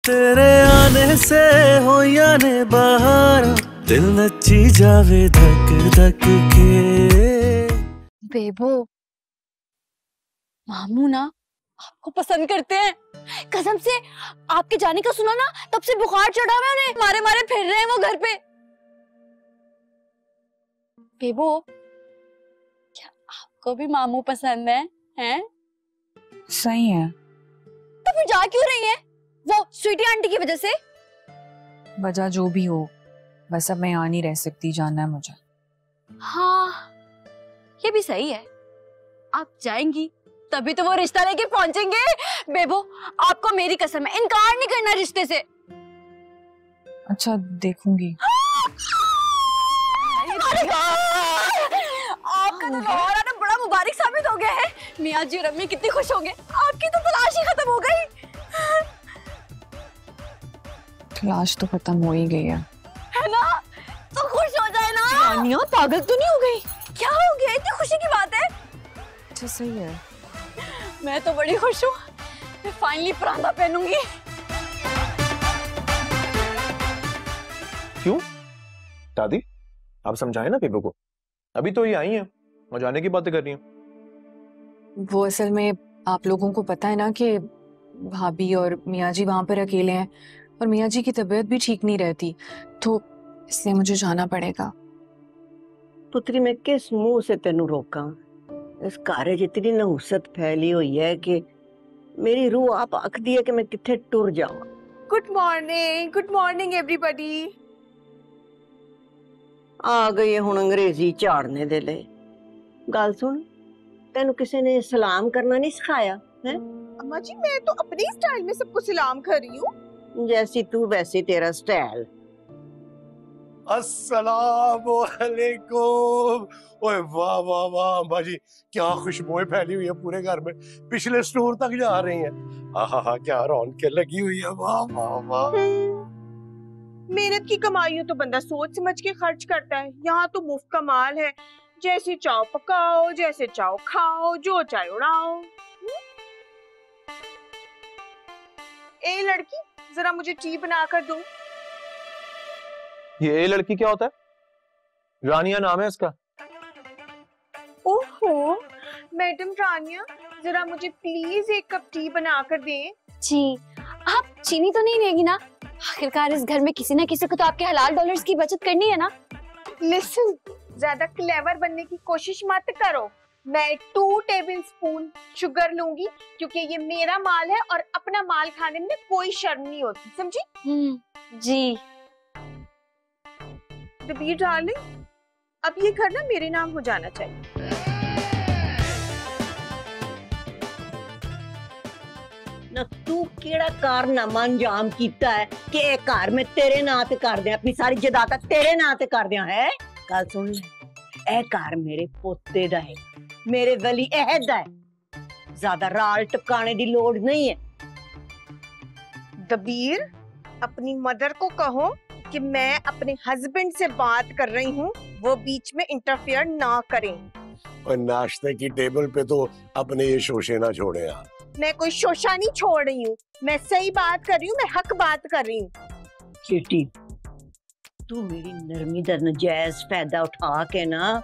तेरे आने से हो या ने बहार, दिल नची जावे धक धक के। बेबो, मामू ना आपको पसंद करते हैं। कसम से आपके जाने का सुना ना, तब से बुखार चढ़ा हुआ है उन्हें, मारे मारे फिर रहे हैं वो घर पे। बेबो, क्या आपको भी मामू पसंद है? हैं? सही है। तो फिर जा क्यों रही है? वो स्वीटी आंटी की वजह से? वजह जो भी हो, बस अब मैं यहाँ नहीं रह सकती, जानना है मुझे। हाँ, ये भी सही है। आप जाएंगी तभी तो वो रिश्ता लेके पहुंचेंगे। बेबो, आपको मेरी कसम है, इनकार नहीं करना रिश्ते से। अच्छा, देखूंगी। आपका तो लाहौर आना बड़ा मुबारक साबित हो गया है। मियां जी और अम्मी कितनी खुश होंगे। आपकी तो तलाश ही खत्म हो गई। तलाश तो खत्म हो ही गई है ना? तो खुश हो जाए ना। रानिया पागल तो नहीं हो गई? क्या हो गया? इतनी खुशी की बात है। अच्छा, सही है। मैं तो बड़ी खुश हूँ। मैं फाइनली परांदा पहनूंगी। क्यों दादी, आप समझाए ना बेबो को। अभी तो ये आई हैं और जाने की बातें कर रही हैं। वो असल में आप लोगों को पता है ना कि भाभी और मियाँ जी वहां पर अकेले हैं और मियाँ जी की तबीयत भी ठीक नहीं रहती, तो इसलिए मुझे जाना पड़ेगा। पुत्री, मैं किस मुंह से तेनू रोका? इस घर च इतनी नहुसत फैली हुई है कि मेरी रूह आप आखदी है कि मैं किथे टुर जावां। Good morning everybody. आ गई है हुण अंग्रेजी झाड़ने दे लिए। गल सुन, तेनू किसी ने सलाम करना नहीं सिखाया है? अम्मा जी, मैं तो अपने स्टाइल में सबको सलाम कर रही हूँ। जैसी तू वैसी तेरा स्टाइल। अस्सलामु अलैकुम। ओए वाह वाह वाह अम्मा जी, क्या खुशबुएं फैली हुई है पूरे घर में, पिछले स्टोर तक जा रही हैं। आहा, क्या रौनक लगी हुई है। वाह वाह वाह। मेहनत की कमाई हो तो बंदा सोच समझ के खर्च करता है। यहाँ तो मुफ्त का माल है, जैसे चाहो पकाओ, जैसे चाहो खाओ, जो चाहे उड़ाओ। ए लड़की, जरा मुझे टी बना कर दो। ये लड़की क्या होता है? रानिया नाम है इसका। ओहो, मैडम रानिया, जरा मुझे प्लीज एक कप टी बना कर दें। जी, आप चीनी तो नहीं लेगी ना? आखिरकार इस घर में किसी ना किसी को तो आपके हलाल डॉलर्स की बचत करनी है ना। लिसन, ज्यादा क्लेवर बनने की कोशिश मत करो। मैं 2 टेबलस्पून शुगर लूंगी क्योंकि ये मेरा माल है और अपना माल खाने में कोई शर्म नहीं होती, समझी? जी। दबीर डार्लिंग, अब ये घर ना मेरे नाम हो जाना चाहिए। ना तू केड़ा कारनामा अंजाम कीता है कि ए घर में तेरे नां ते कर दियां, अपनी सारी जायदाद तेरे नां ते कर दियां है? गल सुन ले, ए घर मेरे पोते दा है, मेरे वली अहद दा है। ज्यादा राल टपकाने दी लोड़ नहीं है। दबीर, अपनी मदर को कहो कि मैं अपने हस्बैंड से बात कर रही हूँ, वो बीच में इंटरफेयर ना करें। और नाश्ते की टेबल पे तो अपने ये शोशे ना छोड़े आप। मैं कोई शोशा नहीं छोड़ रही हूँ, मैं सही बात कर रही हूँ, मैं हक बात कर रही हूँ। चीटी, तू मेरी नरमी दा नजायज फायदा उठा के ना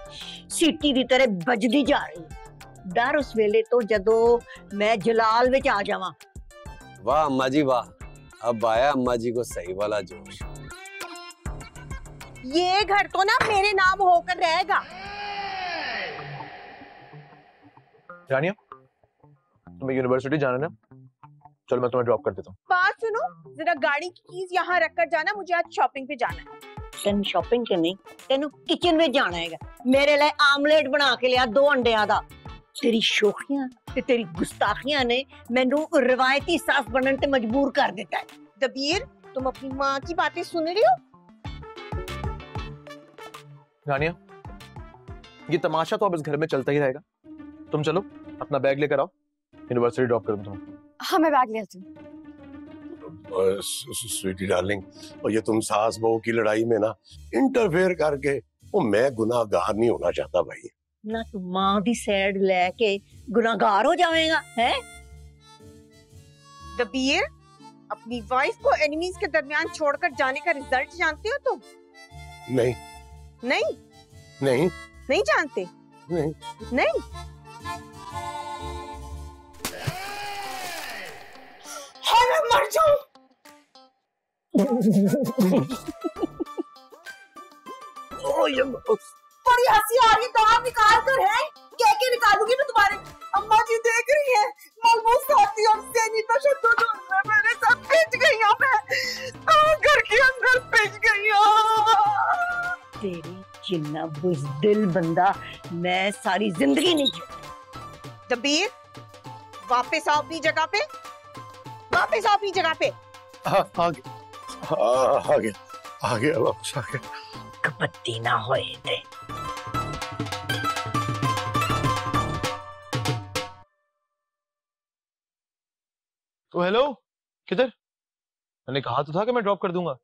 सीटी दी तरह बजदी जा रही है। डर उस वेले तो जदों मैं जलाल विच आ जावां। वाह अम्मा जी वाह, अब आया अम्मा जी को सही वाला जोश। ये घर तो ना मेरे नाम होकर रहेगा। रानिया, तुम्हें यूनिवर्सिटी जाना ना? चलो मैं तुम्हें ड्रॉप कर देता हूँ। बात सुनो, जरा गाड़ी की कीज यहाँ रख कर जाना, मुझे आज शॉपिंग पे जाना है। तेन शॉपिंग करनी, तेनू किचन में जाना है। मेरे लिए आमलेट बना के लिया 2 अंडियां दा। तेरी शोखियां ते तेरी गुस्ताखियां ने मैनू रिवायती सास बनने ते मजबूर कर देता है। दबीर, तुम अपनी माँ की बातें सुन रही हो? रानिया, ये तमाशा तो अब इस घर में चलता ही रहेगा। तुम चलो अपना बैग लेकर आओ, यूनिवर्सिटी ड्रॉप कर दूँ। हाँ, मैं बैग ले आती हूँ। स्वीटी डार्लिंग, और ये तुम सास बहू की लड़ाई में ना इंटरफेयर करके, वो मैं गुनाहगार नहीं होना चाहता भाई। ना तू मां दी साइड लेके गुनाहगार हो जाएगा है? दबीर, अपनी वाइफ को एनिमीज के दरमियान छोड़कर जाने का रिजल्ट जानते हो तुम? नहीं नहीं नहीं नहीं जानते? नहीं नहीं। हाय मैं मर जाऊं। बड़ी हंसी आ रही है, दांत निकाल कर है। कह के निकालूंगी मैं तुम्हारे। अम्मा जी देख रही है, मलमूस खाती और सेनी तशद्दुद में मेरे साथ पिच गई हूं मैं। घर के अंदर पिच गई हूं। तेरे जिन्ना बुज़दिल बंदा मैं सारी जिंदगी नहीं झेल। दबीर वापस आओ अपनी जगह पे, वापस आओ अपनी जगह पे। आ गया वापस आ गया। कपत्ती ना होए थे। तो हेलो, किधर? मैंने कहा तो था कि मैं ड्रॉप कर दूंगा।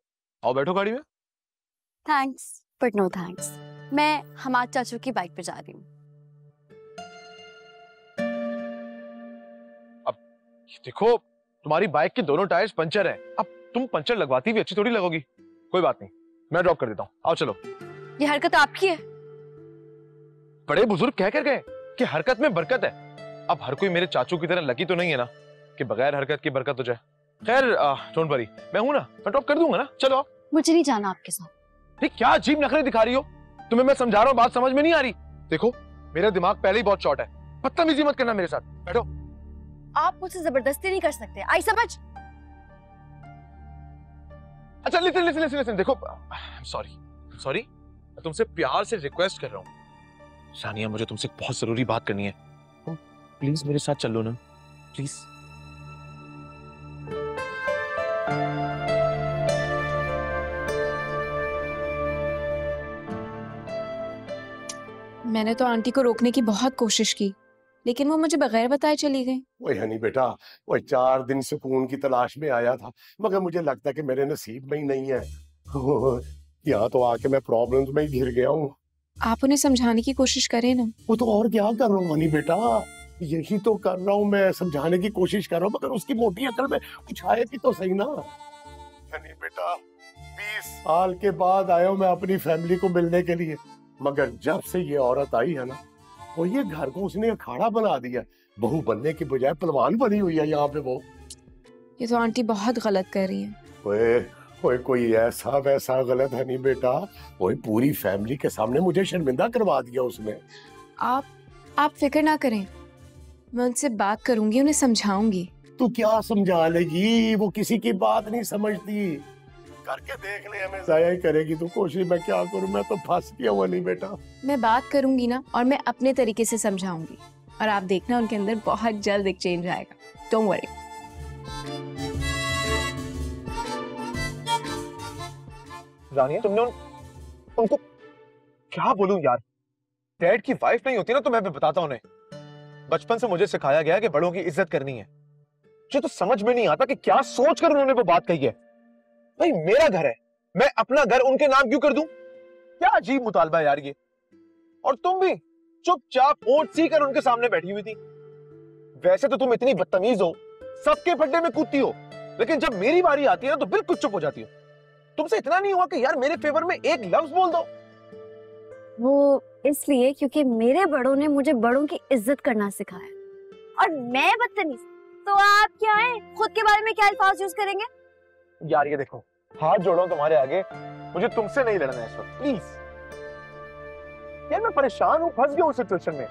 आओ बैठो गाड़ी में। थैंक्स बट नो थैंक्स, मैं हमाद चाचू की बाइक पे जा रही हूँ। अब देखो, तुम्हारी बाइक के दोनों टायर्स पंचर हैं। अब तुम पंचर लगवाती भी अच्छी थोड़ी लगोगी। कोई बात नहीं, मैं ड्रॉप कर देता हूँ। आओ चलो। ये हरकत आपकी है। बड़े बुजुर्ग कह कर गए कि हरकत में बरकत है। अब हर कोई मेरे चाचू की तरह लकी तो नहीं है ना कि बगैर हरकत की बरकत हो जाए। खैर डोंट वरी, मैं हूं ना, मैं ड्रॉप कर दूंगा ना। चलो आओ। मुझे नहीं जाना आपके साथ। ठीक, क्या अजीब नखरे दिखा रही हो? तुम्हें मैं समझा रहा हूँ, बात समझ में नहीं आ रही? देखो मेरा दिमाग पहले ही बहुत शॉर्ट है, बदतमीजी मत करना मेरे साथ। बैठो। आप मुझसे जबरदस्ती नहीं कर सकते, आई समझ? अच्छा लिसन लिसन लिसन लिसन, देखो सॉरी, मैं तुमसे प्यार से रिक्वेस्ट कर रहा हूँ। सानिया, मुझे तुमसे बहुत जरूरी बात करनी है। तुम प्लीज मेरे साथ चलो ना, प्लीज। मैंने तो आंटी को रोकने की बहुत कोशिश की, लेकिन वो मुझे बगैर बताए चली गई। वही हनी बेटा, वही 4 दिन सुकून की तलाश में आया था, मगर मुझे लगता है कि मेरे नसीब में ही नहीं है। यहाँ तो आके मैं प्रॉब्लम्स में ही घिर गया हूँ। आप उन्हें समझाने की कोशिश करें ना। वो तो और क्या कर रहा हूँ हनी बेटा, यही तो कर रहा हूँ मैं, समझाने की कोशिश कर रहा हूँ, मगर उसकी मोटी अकल में कुछ आएगी तो सही ना। हनी बेटा, 20 साल के बाद आया हूँ मैं अपनी फैमिली को मिलने के लिए, मगर जब से ये औरत आई है ना, वो ये घर को उसने अखाड़ा बना दिया। बहू बनने की बजाय पहलवान बनी हुई है यहाँ पे वो। ये तो आंटी बहुत गलत कर रही है। ओए कोई ऐसा वैसा गलत है नहीं बेटा, वही पूरी फैमिली के सामने मुझे शर्मिंदा करवा दिया उसने। आप फिक्र ना करें, मैं उनसे बात करूंगी, उन्हें समझाऊंगी। तू क्या समझा लेगी, वो किसी की बात नहीं समझती। करके देख ले, हमें जाया ही करेगी तू कोशिश। मैं क्या करूं, मैं तो फंस गया हुआ नहीं बेटा। मैं बात करूंगी ना, और मैं अपने तरीके से समझाऊंगी, और आप देखना उनके अंदर बहुत जल्द एक चेंज आएगा। Don't worry. रानिया, तुमने उनको क्या बोलूं यार? डैड की वाइफ नहीं होती ना तो मैं भी बताता उन्हें। बचपन से मुझे सिखाया गया कि बड़ों की इज्जत करनी है। मुझे तो समझ में नहीं आता कि क्या सोच कर उन्होंने वो बात कही है। भाई मेरा घर है, मैं अपना घर उनके नाम क्यों कर दूं? क्या अजीब मुतालबा है यार ये। और तुम भी चुपचाप ओट सी कर उनके सामने बैठी हुई थी। वैसे तो तुम इतनी बदतमीज हो, सबके फड्डे में कूदती हो, लेकिन जब मेरी बारी आती है ना तो बिल्कुल चुप हो जाती हो। तुमसे इतना नहीं हुआ कि यार मेरे फेवर में एक लफ्ज बोल दो? वो इसलिए क्योंकि मेरे बड़ों ने मुझे बड़ों की इज्जत करना सिखाया, और मैं बदतमीज तो आप क्या है? खुद के बारे में क्या अल्फाज यूज करेंगे? यार ये देखो, हाथ जोड़ो तुम्हारे आगे, मुझे तुमसे नहीं लड़ना है इस वक्त, प्लीज। यार मैं परेशान हूँ, फंस गया हूँ सिचुएशन में।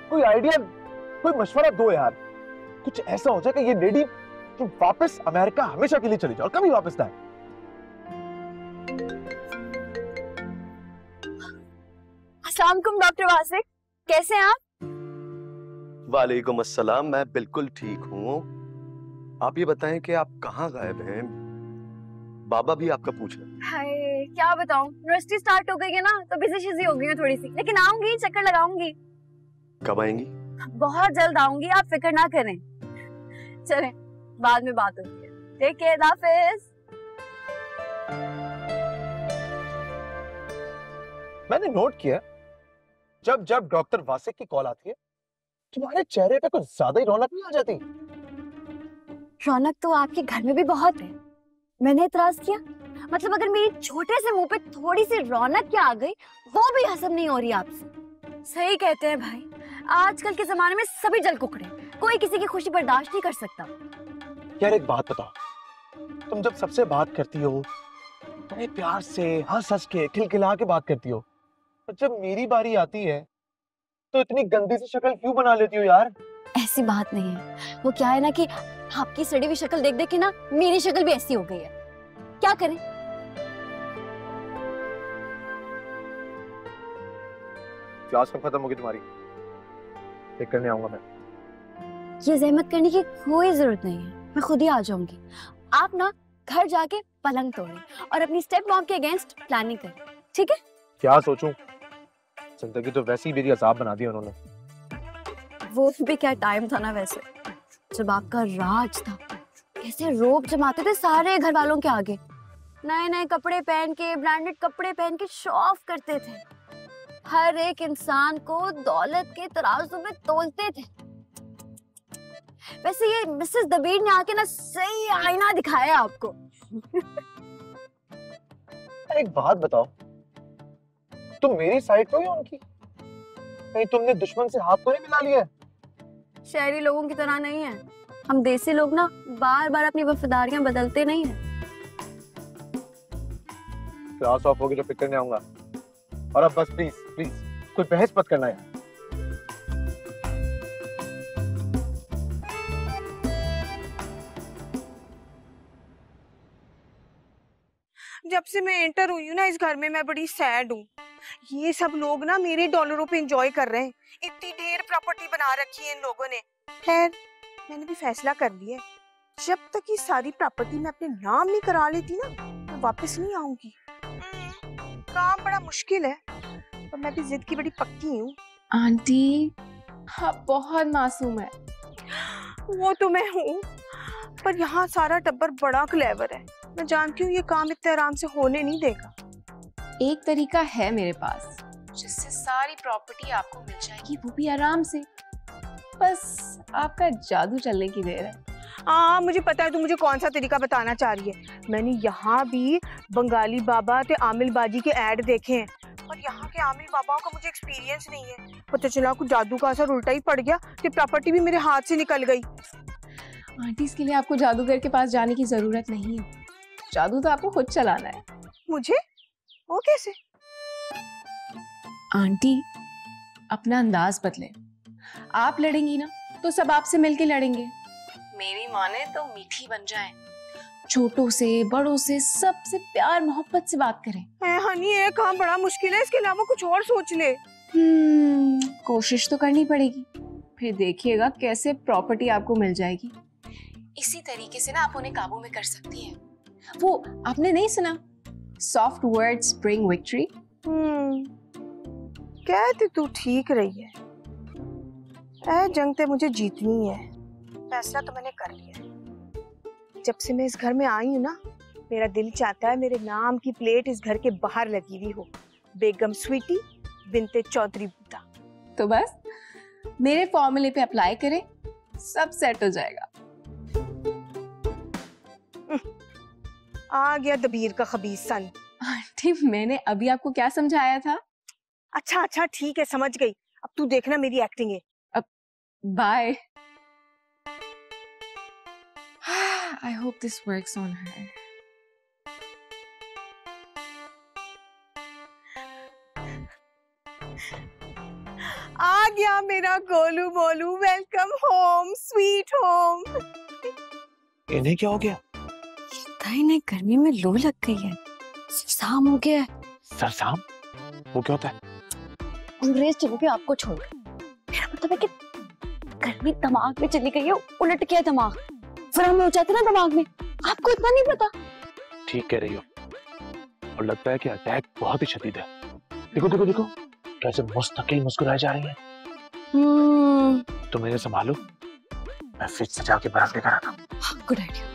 कोई आइडिया, कोई मशवरा दो यार। कुछ ऐसा हो जाए कि ये लेडी वापस अमेरिका हमेशा के लिए चली जाए और कभी वापस ना आए। अस्सलाम वालेकुम डॉक्टर वासिक, कैसे हैं आप? वालेकुम अस्सलाम, मैं बिल्कुल ठीक हूँ। आप ये बताएं कि आप कहाँ गायब हैं? बाबा भी आपका पूछ रहे हैं। हाय क्या बताऊं, यूनिवर्सिटी स्टार्ट हो गई है ना तो बिजी शिजी हो गई हूं थोड़ी सी, लेकिन आऊंगी, चक्कर लगाऊंगी। कब आएंगी? बहुत जल्द आऊंगी, आप फिक्र ना करें। चलें, बाद में बात होती है। टेक केयर, हाफिज। मैंने नोट किया, जब जब डॉक्टर वासिक की कॉल आती है तुम्हारे चेहरे पे कुछ ज्यादा ही रौनक नहीं आ जाती? रौनक तो आपके घर में भी बहुत है। मैंने इतराज किया? मतलब अगर मेरी छोटे से मुंह पे थोड़ी सी रौनक क्या आ गई, वो भी हजम नहीं हो रही आपसे। सही कहते हैं भाई, आजकल के जमाने में सभी जल कुकड़े, कोई किसी की खुशी बर्दाश्त नहीं कर सकता। यार एक बात बताओ, तुम जब सबसे बात करती हो बड़े प्यार से हंस हंस के खिलखिला के बात करती हो, और जब मेरी बारी आती है तो इतनी गंदी सी शक्ल क्यों बना लेती हो यार? ऐसी बात नहीं है, वो क्या है ना कि आपकी सड़ी हुई शक्ल देख देख के ना मेरी शक्ल भी ऐसी हो गई है। क्या करें? क्लास में खत्म होगी तुम्हारी, चेक करने आऊंगा मैं। ये जहमत करने की कोई जरूरत नहीं है, मैं खुद ही आ जाऊंगी। आप ना घर जाके पलंग तोड़ें और अपनी स्टेप मॉम के अगेंस्ट प्लानिंग करें, ठीक है? क्या सोचूं? जिंदगी तो वैसे ही मेरी अजाब बना दी उन्होंने। वो भी क्या टाइम था ना वैसे, जब आपका राज था। कैसे रोब जमाते थे सारे घर वालों के आगे, नए नए कपड़े पहन के, ब्रांडेड कपड़े पहन के शो ऑफ करते थे। हर एक इंसान को दौलत के तराजू में तोलते थे। वैसे ये मिसेस दबीर ने आके ना सही आईना दिखाया आपको। एक बात बताओ, तुम मेरी साइड हो या उनकी? कहीं तुमने दुश्मन से हाथ तो नहीं मिला लिया? शहरी लोगों की तरह नहीं है, हम देसी लोग ना बार बार अपनी वफादारियां बदलते नहीं हैं। क्लास ऑफ होगी तो फिर करने आऊंगा। और अब बस प्लीज प्लीज कोई बहस मत करना यार। जब से मैं एंटर हुई हूँ ना इस घर में, मैं बड़ी सैड हूँ। ये सब लोग ना मेरे डॉलरों पे एंजॉय कर रहे हैं। इतनी ढेर प्रॉपर्टी बना रखी है इन लोगों ने। खैर मैंने भी फैसला कर लिया है, जब तक ये सारी प्रॉपर्टी मैं अपने नाम नहीं करा लेती ना, मैं वापस नहीं आऊंगी। काम बड़ा मुश्किल है, पर मैं भी जिद की बड़ी पक्की हूँ। आंटी आप बहुत मासूम है। वो तो मैं हूँ, पर यहाँ सारा टब्बर बड़ा क्लेवर है। मैं जानती हूँ ये काम इतने आराम से होने नहीं देगा। एक तरीका है मेरे पास जिससे सारी प्रॉपर्टी आपको मिल जाएगी, वो भी आराम से। बस आपका जादू चलने की देर है। हाँ मुझे पता है तू मुझे कौन सा तरीका बताना चाह रही है। मैंने यहाँ भी बंगाली बाबा ते आमिल बाजी के ऐड देखे हैं, पर यहाँ के आमिल बाबाओं का मुझे एक्सपीरियंस नहीं है। पता चला कुछ जादू का असर उल्टा ही पड़ गया, तो प्रॉपर्टी भी मेरे हाथ से निकल गई। आंटी इसके लिए आपको जादूगर के पास जाने की जरूरत नहीं है, जादू तो आपको खुद चलाना है। मुझे? वो कैसे? आंटी अपना अंदाज बदले। आप लड़ेंगी ना तो सब आपसे मिलके लड़ेंगे। मेरी माने तो मीठी बन जाएं, छोटों से बड़ों से सबसे प्यार मोहब्बत से बात करें। हनी ये काम बड़ा मुश्किल है, इसके अलावा कुछ और सोच ले। कोशिश तो करनी पड़ेगी, फिर देखिएगा कैसे प्रॉपर्टी आपको मिल जाएगी। इसी तरीके से ना आप उन्हें काबू में कर सकती हैं। वो आपने नहीं सुना, सॉफ्ट वर्ड्स ब्रिंग विक्ट्री। कहती तू ठीक रही है। ऐ जंग ते मुझे जीतनी है, फैसला तो मैंने कर लिया है। जब से मैं इस घर में आई हूँ ना, मेरा दिल चाहता है मेरे नाम की प्लेट इस घर के बाहर लगी हुई हो, बेगम स्वीटी बिनते चौधरी बूटा। तो बस मेरे फॉर्मूले पे अप्लाई करें, सब सेट हो जाएगा। आ गया दबीर का खबीस सन। आंटी मैंने अभी आपको क्या समझाया था? अच्छा अच्छा ठीक है, समझ गई। अब तू देखना मेरी एक्टिंग है। अब bye. I hope this works on her. आ गया मेरा गोलू बोलू, वेलकम होम स्वीट होम। इन्हें क्या हो गया? इन्हें गर्मी में लू लग गई है, सरसाम हो गया है। सरसाम? वो क्या होता है? अंग्रेज चले गए आपको छोड़। मेरा मतलब है कि गर्मी दिमाग में चली गई है, उलट गया दिमाग, फ्रम हो जाते ना दिमाग में। आपको इतना नहीं पता? ठीक कह रही हो, और लगता है कि अटैक बहुत ही शदीद है। देखो देखो देखो कैसे मुस्तकिल मुस्कुराए जा रही है। तुम इन्हें संभालो, मैं फ्रिज से जाके बर्फ लेकर आता हूँ। Good idea.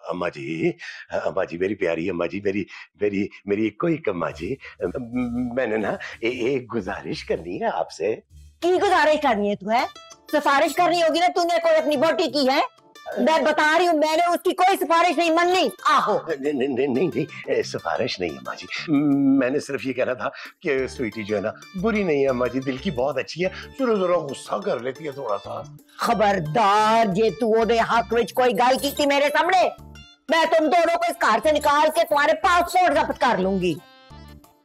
अम्मा जी मेरी प्यारी अम्मा जी, मेरी मेरी मेरी इक्को एक अम्मा जी, मैंने ना एक गुजारिश करनी है आपसे। की गुजारिश करनी है? तू है सिफारिश करनी होगी ना, तूने कोई अपनी बोटी की है? मैं बता रही हूँ, मैंने उसकी कोई सिफारिश नहीं माननी। आहो नहीं, सिफारिश नहीं अम्मा जी, मैंने सिर्फ ये कहना था कि स्वीटी जो है ना बुरी नहीं है अम्मा जी, दिल की बहुत अच्छी है, जरा जरा गुस्सा कर लेती है थोड़ा सा। खबरदार जे तू ओदे हक विच कोई गल की थी मेरे सामने, मैं तुम दोनों को इस घर से निकाल के तुम्हारे पासपोर्ट जब्त कर लूंगी।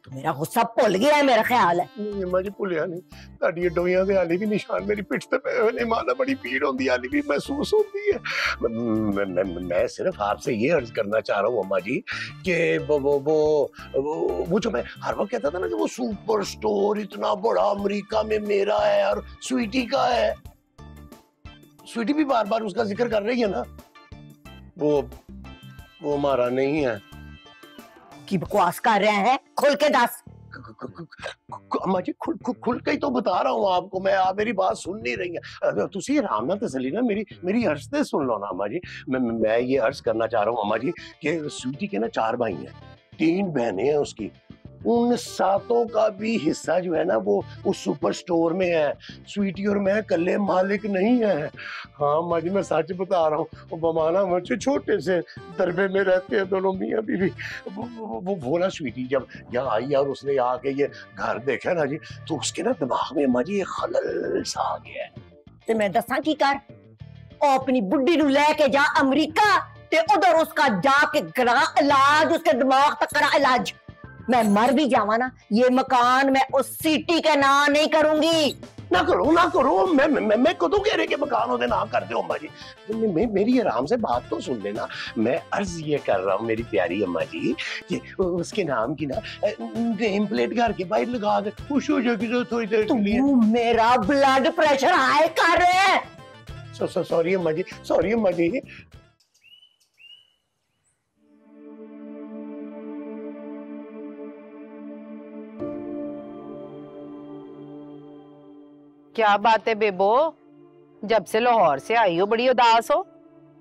तू मेरा गुस्सा भुल गया है मेरा ख्याल है। नहीं अम्मा जी भुलिया नहीं, ਤੁਹਾਡੀ ਡੋਈਆਂ ਦੇ ਹਾਲੇ ਵੀ ਨਿਸ਼ਾਨ ਮੇਰੀ ਪਿੱਠ ਤੇ ਪਏ ਹੋਏ ਨੇ, ਮਾਲਾ बड़ी पीड़ होती है, हाले भी महसूस होती है। मैं सिर्फ आपसे ये अर्ज करना चाह रहा हूँ अम्मा जी कि वो जो मैं हर वक्त कहता था ना कि वो सुपर स्टोर इतना बड़ा अमेरिका में मेरा है और स्वीटी का है, स्वीटी भी बार बार उसका जिक्र कर रही है ना, वो हमारा नहीं है। की बकवास कर रहे हैं? खुल के दस। अम्मा जी खुल के ही तो बता रहा हूँ आपको मैं, आप मेरी बात सुन नहीं रही हैं। तुसी आराम ना तसली ना मेरी अर्ज ते सुन लो ना अम्मा जी। मैं ये अर्ज करना चाह रहा हूँ अम्मा जी कि स्वीटी के ना 4 भाई हैं, 3 बहनें हैं उसकी, उन 7 का भी हिस्सा जो है ना वो उस सुपर स्टोर में है, स्वीटी और मैं कल्ले मालिक नहीं है। हाँ अम्मा जी मैं सच बता रहा हूँ, वो बमाना मुझे छोटे से दरबे में रहते हैं दोनों मियाँ बीवी। वो ना स्वीटी जब यहाँ आई और उसने आके ये घर देखा ना जी, तो उसके ना दिमाग में अम्मा जी ये खलल सा आ गया है। ते मैं दसा की कर, ओ अपनी बुड्ढी नू लेके जा अमेरिका ते उधर उसका जाके करा इलाज, उसके दिमाग तक करा इलाज। मैं मर भी जावा ना, ये मकान मैं उस सिटी के नाम नहीं करूंगी। ना करो, मैं कदों कह रहे कि मकान होते ना कर दो अम्मा जी, मेरी आराम से बात तो सुन लेना। मैं अर्ज ये कर रहा हूँ मेरी प्यारी अम्मा जी कि उसके नाम की ना नेम प्लेट घर के बाहर लगा दे, खुश हो जाएगी थोड़ी देर के लिए। तू मेरा ब्लड प्रेशर हाई कर रहे हैं। सॉरी अम्मा जी, सॉरी अम्मा जी। क्या बात है बेबो, जब से लाहौर से आई हो बड़ी उदास हो?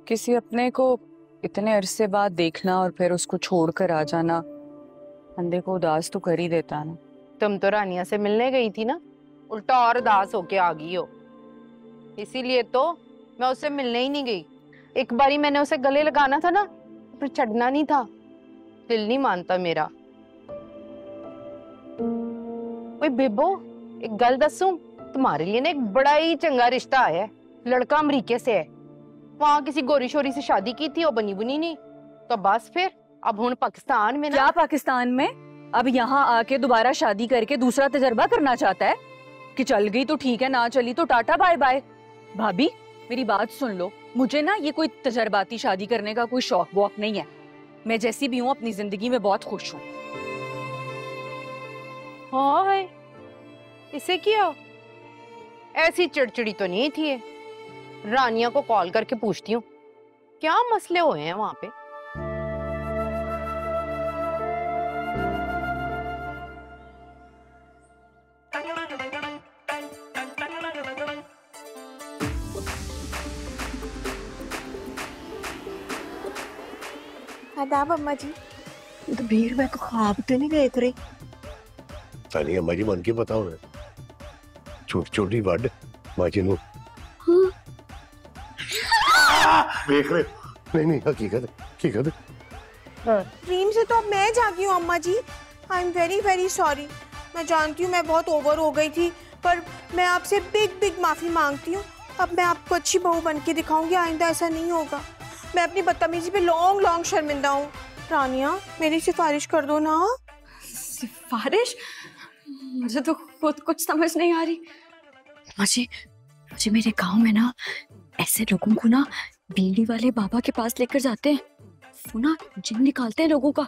किसी अपने को इतने अरसे बाद देखना और फिर उसको छोड़कर आ जाना बंदे को उदास तो कर ही देता ना। तुम तो रानिया से मिलने गई थी ना, उल्टा और उदास होके आ गई हो, इसीलिए तो मैं उससे मिलने ही नहीं गई। एक बारी मैंने उसे गले लगाना था ना, पर छड़ना नहीं था, दिल नहीं मानता मेरा। ओए बेबो एक गल दसूं, तुम्हारे लिए ना एक बड़ा ही चंगा रिश्ता आया है, लड़का अमरीके से है, वहां किसी गोरी शोरी से शादी की थी, वो बनी बुनी नहीं, तो बस फिर अब हुन पाकिस्तान में ना। क्या पाकिस्तान में? अब यहाँ आके दोबारा शादी करके दूसरा तजर्बा करना चाहता है कि चल गई तो ठीक है, ना चली तो टाटा बाय बाय। भाभी मेरी बात सुन लो, मुझे ना ये कोई तजर्बाती शादी करने का कोई शौक वौक नहीं है, मैं जैसी भी हूँ अपनी जिंदगी में बहुत खुश हूँ। हाँ इसे क्या ऐसी चिड़चिड़ी तो नहीं थी, रानिया को कॉल करके पूछती हूँ क्या मसले हुए हैं वहां पे। आदाब अम्मा जी। तो भीड़ में ख्वाब तो नहीं देख रही? नहीं अम्मा जी मन की बताओ ना, छोटी छोटी वड माजी नू देख रहे? नहीं हकीकत ड्रीम से तो अब मैं जागी हूँ अम्मा जी। I am very very sorry. मैं जानती हूँ मैं बहुत ओवर हो गई थी, पर मैं आपसे बिग माफी मांगती हूँ। अब मैं आपको अच्छी बहू बन के दिखाऊंगी, आइंदा ऐसा नहीं होगा। मैं अपनी बदतमीजी पे लॉन्ग शर्मिंदा हूँ। रानिया मेरी सिफारिश कर दो ना। सिफारिश? मुझे तो खुद कुछ समझ नहीं आ रही। मुझे मेरे गांव में ना ऐसे लोगों को ना बीड़ी वाले बाबा के पास लेकर जाते हैं, वो ना जिन निकालते हैं लोगों का,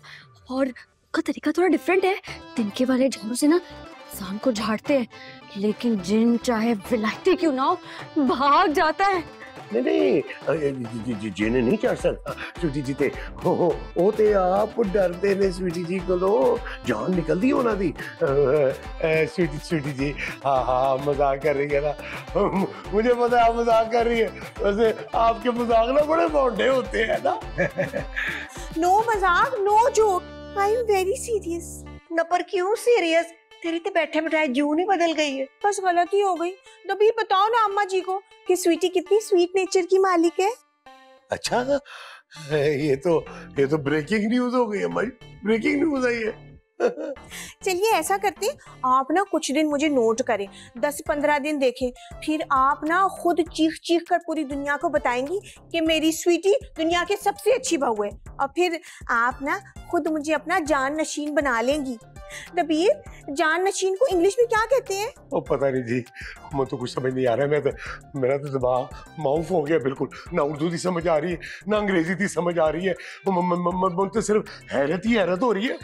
और उनका तरीका थोड़ा डिफरेंट है। तिनके वाले झाड़ू से ना इंसान को झाड़ते हैं, लेकिन जिन चाहे विलायती क्यों ना हो भाग जाता है। नहीं जिन्हें नहीं चढ़ सकता स्वीटी जी ते ओ ते आप डरते ने स्वीटी जी को लो जान निकलदी होना दी स्वीटी जी हाँ मजाक कर रही है ना मुझे पता है आप मजाक कर रही है वैसे आपके मजाक ना बड़े मोटे होते हैं ना नो मजाक no joke I am very serious. न पर क्यों सीरियस? तेरी तो बैठे बैठाए जून ही बदल गई है। बस गलती हो गई। तभी बताओ ना अम्मा जी को कि स्वीटी कितनी स्वीट नेचर की मालिक है। अच्छा ये तो ब्रेकिंग न्यूज हो गई हमारी, ब्रेकिंग न्यूज आई है। चलिए ऐसा करते हैं, आप ना कुछ दिन मुझे नोट करें, 10-15 दिन देखें, फिर आप ना खुद चीख चीख कर पूरी दुनिया को बताएंगी कि मेरी स्वीटी दुनिया की सबसे अच्छी बहू है, और फिर आप ना खुद मुझे अपना जान नशीन बना लेंगी। दबीर, जान नशीन को इंग्लिश में क्या कहते हैं? ओ पता नहीं जी, मुझे तो कुछ समझ नहीं आ रहा है। मेरा तो दिमाग माउफ हो गया बिल्कुल, ना उर्दू की समझ आ रही है ना अंग्रेजी की समझ आ रही है। मुझे तो सिर्फ हैरत ही हैरत हो रही है।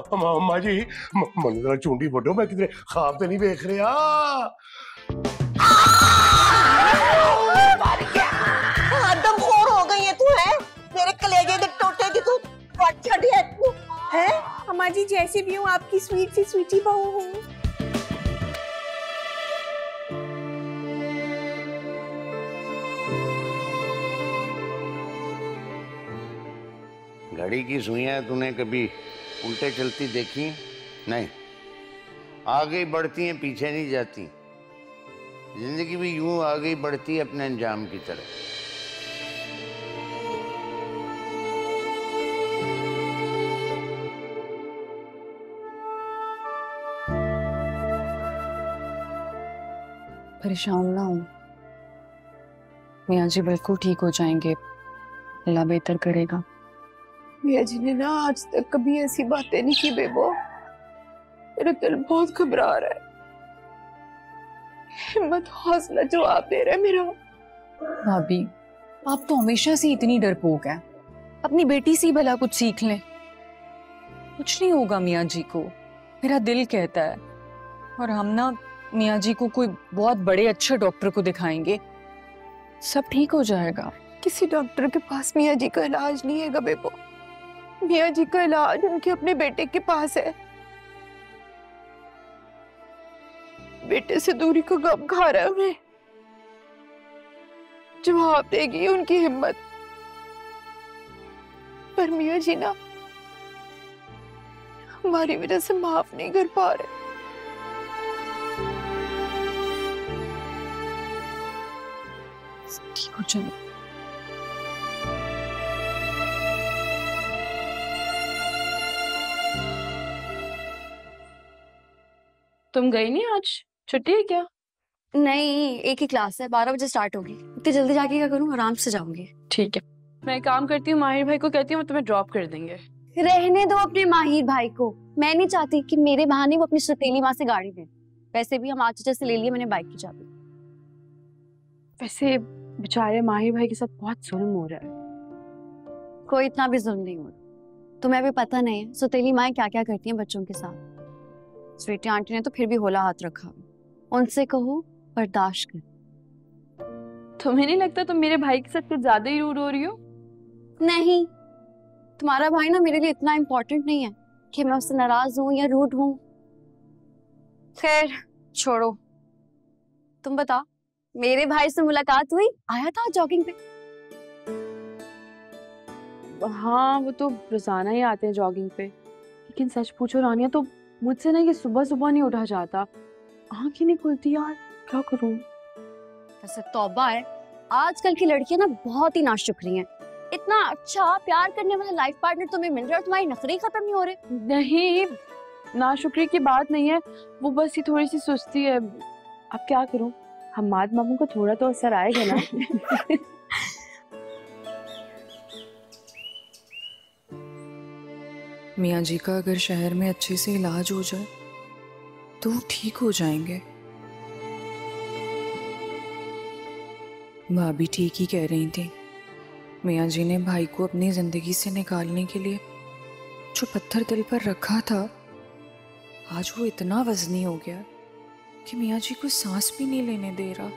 अम्मा जी मन जरा चूंडी बड़ो, मैं कितने ख्वाब तो नहीं देख रहे। आदमखोर हो गई है तू, है मेरे कलेजे के टोटे की तू पछड़ी है तू, है? अम्मा जी जैसी भी हूँ आपकी स्वीट सी स्वीटी बहू हूँ। घड़ी की सुइयां तूने कभी उल्टे चलती देखी? नहीं, आगे ही बढ़ती हैं, पीछे नहीं जाती। जिंदगी भी यूं आगे बढ़ती है अपने अंजाम की तरफ। परेशान ना हो, मियाँ जी बिल्कुल ठीक हो जाएंगे, अल्लाह बेहतर करेगा। मियाँ जी ने ना आज तक कभी ऐसी बातें नहीं की बेबो, मेरा दिल बहुत घबरा रहा है। हिम्मत हौसला जवाब दे रहा है मेरा। भाभी आप तो हमेशा से इतनी डरपोक हैं, अपनी बेटी से भला कुछ सीख लें। कुछ नहीं होगा मियाँ जी को, मेरा दिल कहता है। और हम ना मियाँ जी को कोई बहुत बड़े अच्छे डॉक्टर को दिखाएंगे, सब ठीक हो जाएगा। किसी डॉक्टर के पास मियाँ जी का इलाज नहीं है बेबो, मियाँ जी का इलाज उनके अपने बेटे के पास है। बेटे से दूरी को गम खा रहा है उन्हें, जवाब देगी उनकी हिम्मत। पर मियाँ जी ना हमारी वजह से माफ नहीं कर पा रहे। ठीक हो जाए। तुम गई नहीं आज? छुट्टी है क्या? नहीं, एक ही क्लास है, 12 बजे स्टार्ट होगी। इतनी जल्दी जाके क्या करूँ, आराम से जाऊंगी। ठीक है, मैं काम करती हूँ, माहिर भाई को कहती हूँ वो तुम्हें ड्रॉप कर देंगे। रहने दो अपने माहिर भाई को, मैं नहीं चाहती कि मेरे बहाने वो अपनी सौतेली माँ से गाड़ी दे। वैसे भी हम आज जैसे ले लिए मैंने बाइक की चाबी। वैसे बेचारे माहिर भाई के साथ बहुत जुल्म हो रहा है। कोई इतना भी जुल्म नहीं हो रहा, तुम्हें भी पता नहीं है सौतेली माँ क्या क्या करती हैं बच्चों के साथ। स्वीटी आंटी ने तो फिर भी होला हाथ रखा, उनसे कहो बर्दाश्त कर। तुम्हें नहीं लगता तुम मेरे भाई के साथ कुछ ज्यादा ही रूड हो रही हो? नहीं, तुम्हारा भाई ना मेरे लिए इतना इम्पोर्टेंट नहीं है कि मैं उससे नाराज हूँ या रूड हूँ। खैर छोड़ो, तुम बताओ, मेरे भाई से मुलाकात हुई? आया था जॉगिंग पे? हाँ, वो तो रोजाना ही आते हैं जॉगिंग पे, लेकिन सच पूछो रानिया तो मुझसे ना ये सुबह सुबह नहीं उठा जाता, आँख ही नहीं खुलती यार, क्या करूँ? वैसे तौबा है, आजकल की लड़कियां ना बहुत ही नाशुक्री हैं। इतना अच्छा प्यार करने वाला लाइफ पार्टनर तुम्हें मिल रहा है और तुम्हारी नखरे खत्म नहीं हो रहे। नहीं, नाशुक्री की बात नहीं है, वो बस ये थोड़ी सी सुस्ती है। अब क्या करूँ, हम्माद मामू का थोड़ा तो असर आएगा ना। मियाँ जी का अगर शहर में अच्छे से इलाज हो जाए तो वो ठीक हो जाएंगे। भाभी ठीक ही कह रही थी, मियाँ जी ने भाई को अपनी जिंदगी से निकालने के लिए जो पत्थर दिल पर रखा था, आज वो इतना वजनी हो गया कि मियाँ जी को सांस भी नहीं लेने दे रहा।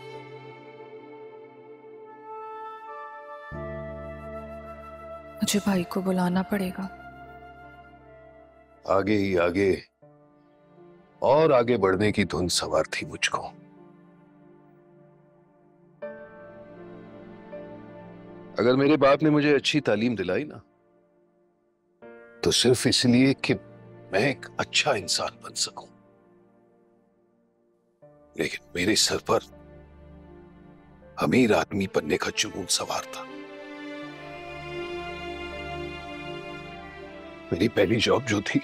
मुझे भाई को बुलाना पड़ेगा। आगे ही आगे और आगे बढ़ने की धुन सवार थी मुझको। अगर मेरे बाप ने मुझे अच्छी तालीम दिलाई ना, तो सिर्फ इसलिए कि मैं एक अच्छा इंसान बन सकूं। लेकिन मेरे सर पर अमीर आदमी बनने का जुनून सवार था। मेरी पहली जॉब जो थी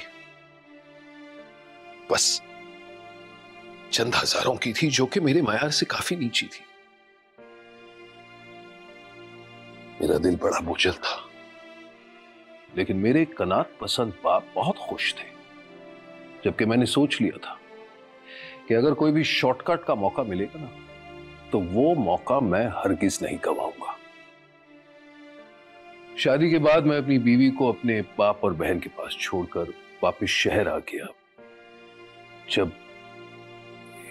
बस चंद हजारों की थी, जो कि मेरे मायार से काफी नीची थी। मेरा दिल बड़ा बोझल था, लेकिन मेरे कनात पसंद बाप बहुत खुश थे, जबकि मैंने सोच लिया था कि अगर कोई भी शॉर्टकट का मौका मिलेगा ना, तो वो मौका मैं हरगिज नहीं गंवाऊंगा। शादी के बाद मैं अपनी बीवी को अपने बाप और बहन के पास छोड़कर वापस शहर आ गया, जब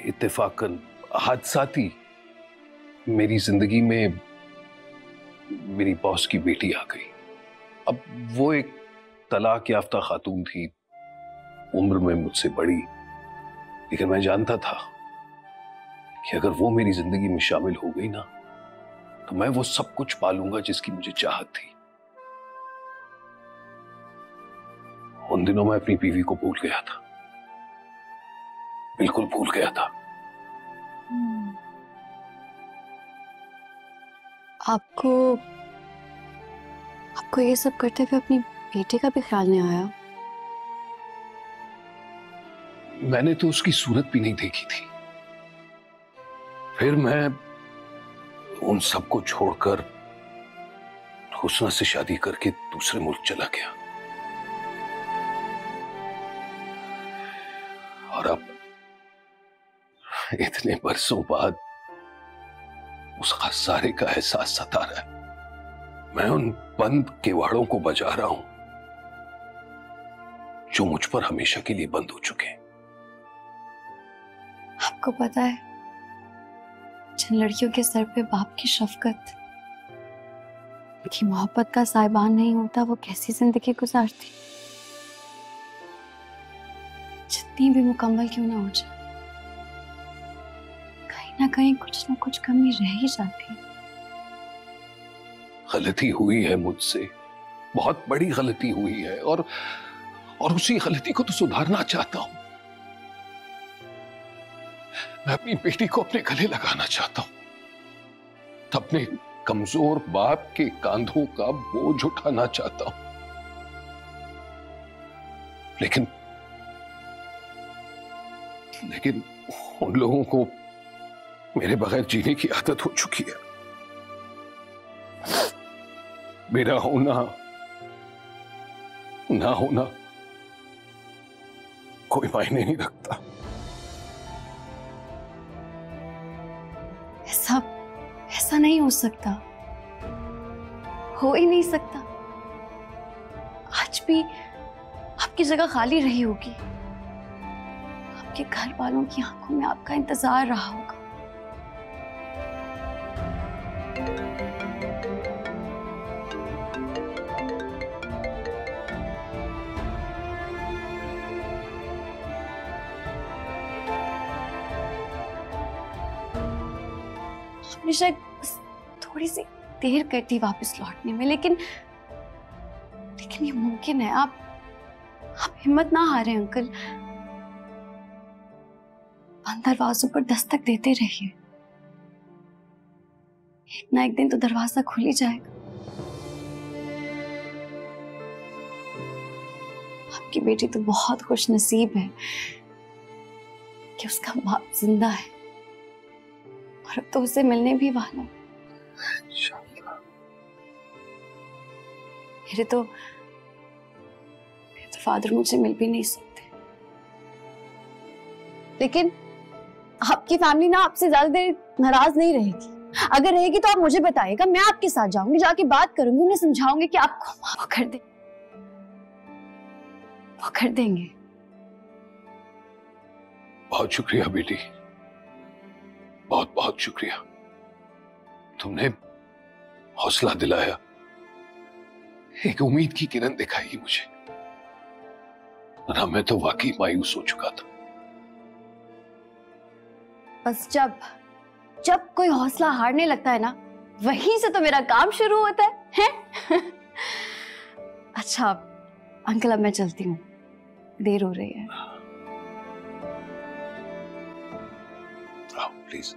इत्तेफाकन हादसाती मेरी जिंदगी में मेरी बॉस की बेटी आ गई। अब वो एक तलाक याफ्ता खातून थी, उम्र में मुझसे बड़ी, लेकिन मैं जानता था कि अगर वो मेरी जिंदगी में शामिल हो गई ना, तो मैं वो सब कुछ पालूंगा जिसकी मुझे चाहत थी। उन दिनों मैं अपनी बीवी को भूल गया था, बिल्कुल भूल गया था। आपको ये सब करते हुए अपनी बेटे का भी ख्याल नहीं आया? मैंने तो उसकी सूरत भी नहीं देखी थी। फिर मैं उन सबको छोड़कर हुस्ना से शादी करके दूसरे मुल्क चला गया, और अब इतने बरसों बाद उस खसारे का एहसास सता रहा है। मैं उन बंद किवाड़ों को बजा रहा हूं जो मुझ पर हमेशा के लिए बंद हो चुके हैं। आपको पता है, जिन लड़कियों के सर पे बाप की शफकत, की मोहब्बत का साहिबान नहीं होता, वो कैसी जिंदगी गुजारती, जितनी भी मुकम्मल क्यों ना हो जाए, कहीं ना कहीं कुछ ना कुछ कमी रह ही जाती है। गलती हुई है मुझसे, बहुत बड़ी गलती हुई है, और उसी गलती को तो सुधारना चाहता हूं। मैं अपनी बेटी को अपने गले लगाना चाहता हूं, अपने कमजोर बाप के कांधों का बोझ उठाना चाहता हूं, लेकिन उन लोगों को मेरे बगैर जीने की आदत हो चुकी है। मेरा होना ना होना कोई मायने नहीं रखता। ऐसा नहीं हो सकता, हो ही नहीं सकता। आज भी आपकी जगह खाली रही होगी, आपके घर वालों की आंखों में आपका इंतजार रहा होगा। हमने शायद थोड़ी सी देर कर दी वापस लौटने में, लेकिन ये मुमकिन है। आप हिम्मत ना हारें अंकल, बंद दरवाजों पर दस्तक देते रहिए, एक ना एक दिन तो दरवाजा खुल ही जाएगा। आपकी बेटी तो बहुत खुश नसीब है कि उसका बाप जिंदा है, और अब तो उसे मिलने भी वाला है। मेरे तो फादर मुझे मिल भी नहीं सकते, लेकिन आपकी फैमिली ना आपसे ज्यादा देर नाराज नहीं रहेगी। अगर रहेगी तो आप मुझे बताइएगा, मैं आपके साथ जाऊंगी, जाके बात करूंगी, उन्हें समझाऊंगी कि आपको वो कर देंगे। बहुत शुक्रिया बेटी, बहुत बहुत शुक्रिया। तुमने हौसला दिलाया एक उम्मीद की किरण दिखाई मुझे, वरना मैं तो वाकई मायूस हो चुका था। बस जब जब कोई हौसला हारने लगता है ना, वहीं से तो मेरा काम शुरू होता है? अच्छा अंकल, अब मैं चलती हूँ, देर हो रही है। आओ प्लीज।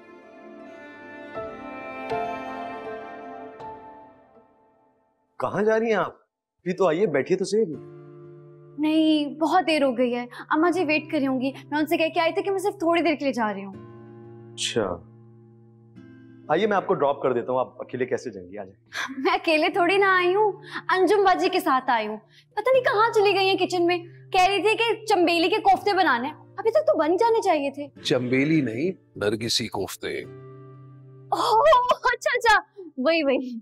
कहाँ जा रही हैं आप? भी तो आइए, बैठिए तो सही। नहीं, बहुत देर हो गई है, अम्मा जी वेट कर रही होंगी। मैं उनसे कह के आई थी कि मैं सिर्फ थोड़ी देर के लिए जा रही हूँ। अच्छा आइए, मैं आपको ड्रॉप कर देता हूँ। आप अकेले कैसे जाएंगी? आ जाए। मैं अकेले थोड़ी ना आई हूँ, अंजुम बाजी के साथ आई हूँ। पता नहीं कहाँ चली गई है किचन में। कह रही थी कि चंबेली के कोफ्ते बनाने, अभी तक तो बन जाने चाहिए थे। चंबेली नहीं, नरगिसी कोफ्ते। ओह अच्छा, वही।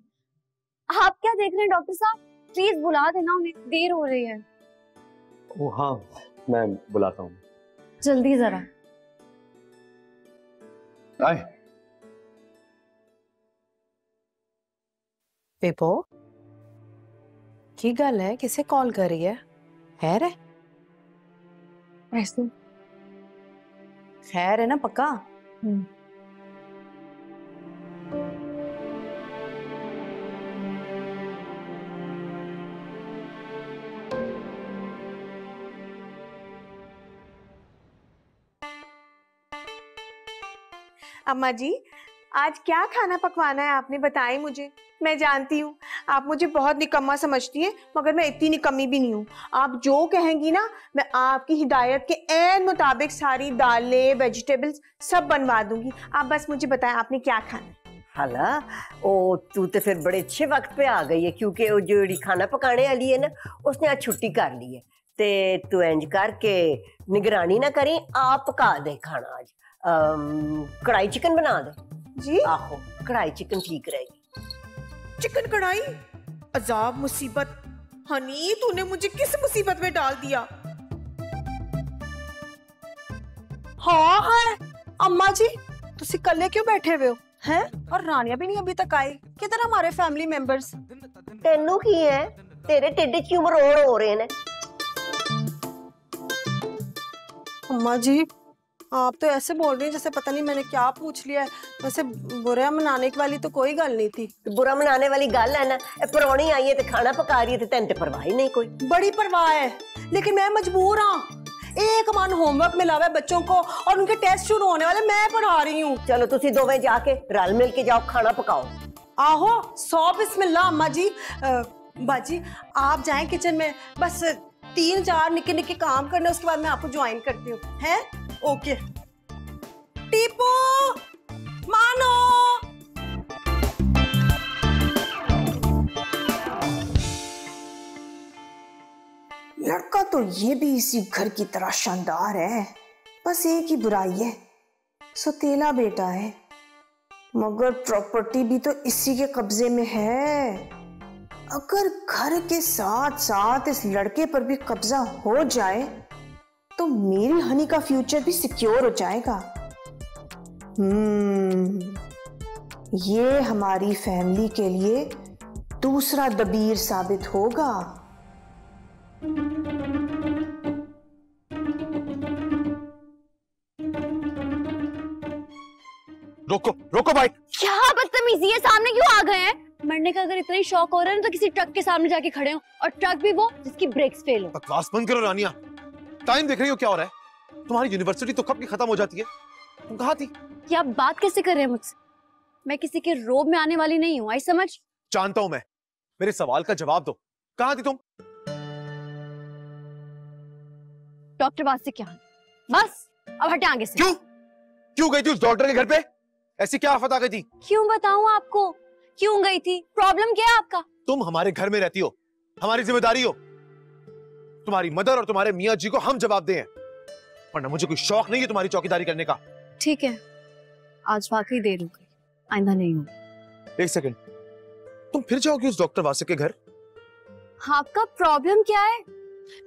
आप क्या देख रहे हैं डॉक्टर साहब? प्लीज बुला देना उन्हें, देर हो रही है। ओ हाँ, मैं बुलाता हूँ। जल्दी जरा। आए। विभो, की गल है? किसे कॉल कर रही है? खैर है? ऐसे खैर है ना पक्का? अम्मा जी, आज क्या खाना पकवाना है आपने? बताएं मुझे। मैं जानती हूँ आप मुझे बहुत निकम्मा समझती हैं, मगर मैं इतनी निकम्मी भी नहीं हूँ। आप जो कहेंगी ना, मैं आपकी हिदायत के ऐन मुताबिक सारी दालें, वेजिटेबल्स सब बनवा दूंगी। आप बस मुझे बताएं आपने क्या खाना है। हाला, ओ तू तो फिर बड़े अच्छे वक्त पे आ गई है, क्योंकि वो जो खाना पकाने वाली है ना, उसने आज छुट्टी कर ली है। ते तू इंज करके निगरानी ना करी, आप पका दे खाना आज। कढ़ाई चिकन बना दे जी। आहो, कढ़ाई चिकन ठीक रहेगी। चिकन कढ़ाई? अजाब, मुसीबत। हनी, तूने मुझे किस मुसीबत में डाल दिया? हाँ है अम्मा जी, तुसी कल्ले क्यों बैठे हुए हो हैं? और रानिया भी नहीं अभी तक आई। किधर हमारे फैमिली मेंबर्स? तेनू की है? तेरे टिड्डे क्यों मरोड़ हो रहे हैं? अम्मा जी, आप तो ऐसे बोल रही हैं जैसे पता नहीं मैंने क्या पूछ लिया है। वैसे बुरा मनाने की वाली तो कोई गल नहीं थी। बुरा मनाने वाली गल है ना, परौनी आई है तो खाना पका रही है, तो तेन ते परवाह ही नहीं कोई। बड़ी परवाह है, लेकिन मैं मजबूर हाँ। एक मन होमवर्क मिला हुआ है बच्चों को और उनके टेस्ट शुरू होने वाले, मैं पढ़ा रही हूँ। चलो तुसी दोवें जाके रल मिल के जाओ, खाना पकाओ। आहो, 100 बिस्मिल्लाह अम्मा जी। बाजी आप जाएं किचन में, बस 3-4 निके निके काम करने, उसके बाद मैं आपको ज्वाइन करती हूँ। हैं? ओके। टीपू, मानो। लड़का तो ये भी इसी घर की तरह शानदार है, बस एक ही बुराई है, सौतेला बेटा है। मगर प्रॉपर्टी भी तो इसी के कब्जे में है। अगर घर के साथ साथ इस लड़के पर भी कब्जा हो जाए तो मेरी हनी का फ्यूचर भी सिक्योर हो जाएगा। ये हमारी फैमिली के लिए दूसरा दबीर साबित होगा। रोको रोको बाइक। क्या बदतमीजी है, सामने क्यों आ गए हैं? मरने का अगर इतना ही शौक हो रहा है ना, तो किसी ट्रक के सामने जाके खड़े हो, और ट्रक भी वो जिसकी ब्रेक्स फेल हो। बकवास बंद करो रानिया, टाइम देख रही हो क्या हो रहा है? तुम्हारी यूनिवर्सिटी तो कब की खत्म हो जाती है? तुम कहाँ थी? क्या आप बात कैसे कर रहे हैं मुझसे? मैं किसी के रोब में आने वाली नहीं हूँ, आई समझ? जानता हूं मैं, मेरे सवाल का जवाब दो, कहाँ थी तुम? डॉक्टर बात से क्या? बस अब हटे आगे से। क्यों गई थी उस डॉक्टर के घर पे? ऐसी क्या आफत आ गई थी? क्यों बताऊं आपको क्यों गई थी? प्रॉब्लम क्या है आपका? तुम हमारे घर में रहती हो, हमारी जिम्मेदारी हो। तुम्हारी मदर और तुम्हारे मियाँ जी को हम जवाब दें, वरना मुझे कोई शौक नहीं है तुम्हारी चौकीदारी करने का। ठीक है, आज वाकई देर हो गई, आइंदा नहीं हो। एक सेकंड, तुम फिर जाओगी उस डॉक्टर वासिक के घर? आपका प्रॉब्लम क्या है?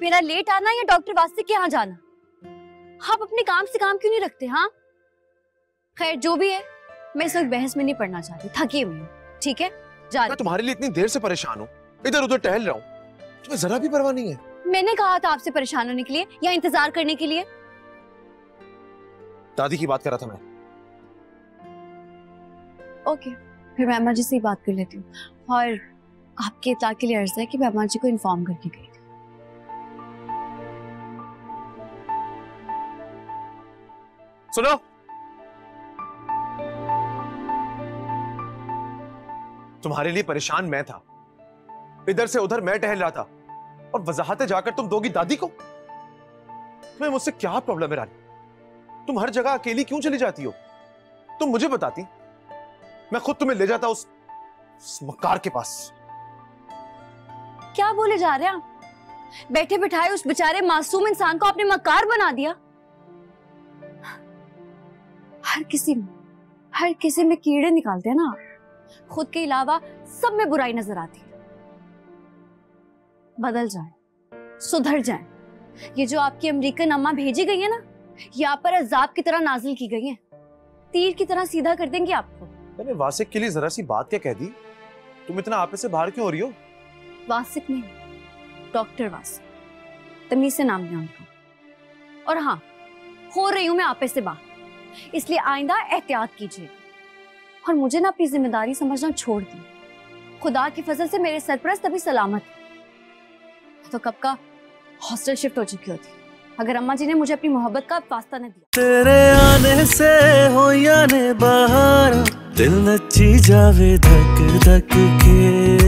मेरा लेट आना या डॉक्टर वासिक के यहाँ जाना? आप अपने काम से काम क्यों नहीं रखते? हाँ खैर जो भी है, मैं इस वक्त बहस में नहीं पढ़ना चाहती, थकी हुई हूँ। ठीक है, जा रही। मैं तुम्हारे लिए इतनी देर से परेशान हूँ, इधर उधर टहल रहा हूँ, तुम्हें जरा भी परवाह नहीं है? मैंने कहा था आपसे परेशान होने के लिए या इंतजार करने के लिए? दादी की बात कर रहा था मैं। ओके, फिर मैं अम्मा जी से ही बात कर लेती हूँ। और आपके इत्तला के लिए अर्ज है कि मैं अम्मा जी को इन्फॉर्म करके गई थी। सुनो, तुम्हारे लिए परेशान मैं था, इधर से उधर मैं टहल रहा था, और वजाहतें जाकर तुम दोगी दादी को? तुम्हें मुझसे क्या प्रॉब्लम है रानी? तुम हर जगह अकेली क्यों चली जाती हो? तुम मुझे बताती, मैं खुद तुम्हें ले जाता उस मक्कार के पास। क्या बोले जा रहे हैं आप? बैठे बिठाए उस बेचारे मासूम इंसान को आपने मक्कार बना दिया। हर किसी में कीड़े निकालते हैं ना, खुद के अलावा सब में बुराई नजर आती है। बदल जाए, सुधर जाए। ये जो आपकी अमेरिकन अम्मा भेजी गई है ना, ये आप पर अजाब की तरह नाजिल की गई है, तीर की तरह सीधा कर देंगे आपको। मैंने वासिक के लिए जरा सी बात क्या कह दी? तुम इतना आपे से बाहर क्यों हो रही हो? वासिक नहीं, डॉक्टर वासिक, तमीज से नाम लिया उनका। और हाँ, हो रही हूं मैं आपे से बाहर, इसलिए आइंदा एहतियात कीजिए और मुझे ना अपनी जिम्मेदारी समझना छोड़ दी। खुदा की फजल से मेरे सरपरस्त अभी सलामत है, तो कब का हॉस्टल शिफ्ट हो चुकी होती अगर अम्मा जी ने मुझे अपनी मोहब्बत का वास्ता न दिया। तेरे आने से हो या ने बाहर, दिल नची जावे धक धक के।